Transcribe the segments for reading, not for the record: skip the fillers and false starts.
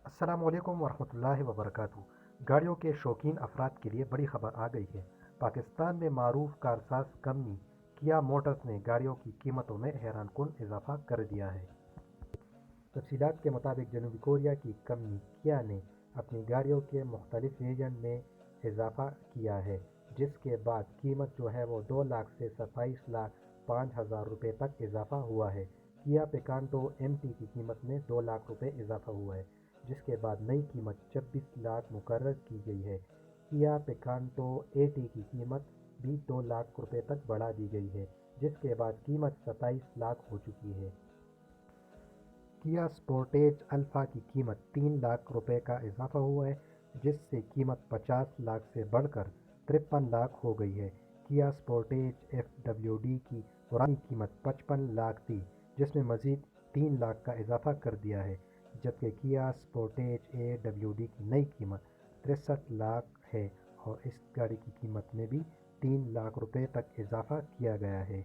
السلام علیکم ورحمۃ اللہ وبرکاتہ۔ گاڑیوں کے شوقین افراد کے لیے بڑی خبر آ گئی ہے۔ پاکستان میں معروف کارساز کمپنی کیا موٹرز نے گاڑیوں کی قیمتوں میں حیران کن اضافہ کر دیا ہے۔ تفصیلات کے مطابق جنوبی کوریا کی کمپنی کیا نے اپنی گاڑیوں کے مختلف ویرینٹ میں اضافہ کیا ہے، جس کے بعد قیمت جو ہے وہ 2 لاکھ سے 27,05,000 روپے تک اضافہ ہوا ہے۔ کیا پیکانٹو ایم ٹی کی قیمت میں 2 لاکھ روپے اضافہ ہوا ہے، جس کے بعد نئی قیمت 26 لاکھ مقرر کی گئی ہے۔ کیا پیکانٹو اے ٹی کی قیمت بھی 2 لاکھ روپے تک بڑھا دی گئی ہے، جس کے بعد قیمت 27 لاکھ ہو چکی ہے۔ کیا سپورٹیج الفا کی قیمت 3 لاکھ روپے کا اضافہ ہوا ہے، جس سے قیمت 50 لاکھ سے بڑھ کر 53 لاکھ ہو گئی ہے۔ کیا سپورٹیج ایف ڈبلیو ڈی کی پرانی قیمت 55 لاکھ تھی، جس میں مزید 3 لاکھ کا اضافہ کر دیا ہے، جبکہ کیا سپورٹیج اے ڈبلیو ڈی کی نئی قیمت 63 لاکھ ہے اور اس گاڑی کی قیمت میں بھی 3 لاکھ روپے تک اضافہ کیا گیا ہے۔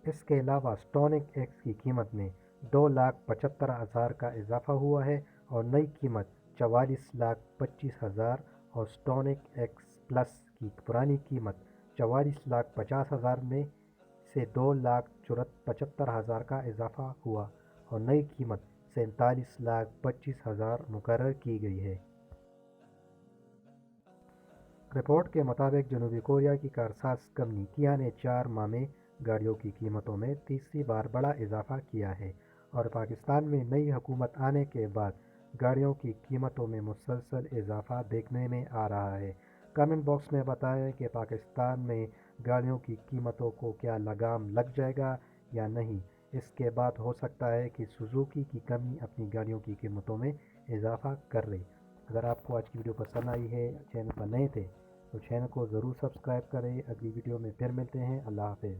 اس کے علاوہ سٹونک ایکس کی قیمت میں 2,75,000 کا اضافہ ہوا ہے اور نئی قیمت 44,25,000 اور سٹونک ایکس پلس کی پرانی قیمت 44,50,000 میں سے 2,75,000 کا اضافہ ہوا اور نئی قیمت 47,25,000 مقرر کی گئی ہے۔ رپورٹ کے مطابق جنوبی کوریا کی کارساز کمپنی کیا نے 4 ماہ میں گاڑیوں کی قیمتوں میں تیسری بار بڑا اضافہ کیا ہے اور پاکستان میں نئی حکومت آنے کے بعد گاڑیوں کی قیمتوں میں مسلسل اضافہ دیکھنے میں آ رہا ہے۔ کمنٹ باکس میں بتائیں کہ پاکستان میں گاڑیوں کی قیمتوں کو کیا لگام لگ جائے گا یا نہیں۔ اس کے بعد ہو سکتا ہے کہ سوزوکی کی کمپنی اپنی گاڑیوں کی قیمتوں میں اضافہ کر لے۔ اگر آپ کو آج کی ویڈیو پسند آئی ہے، چینل پر نئے تھے تو چینل کو ضرور سبسکرائب کریں۔ اگلی ویڈیو میں پھر ملتے ہیں۔ اللہ حافظ۔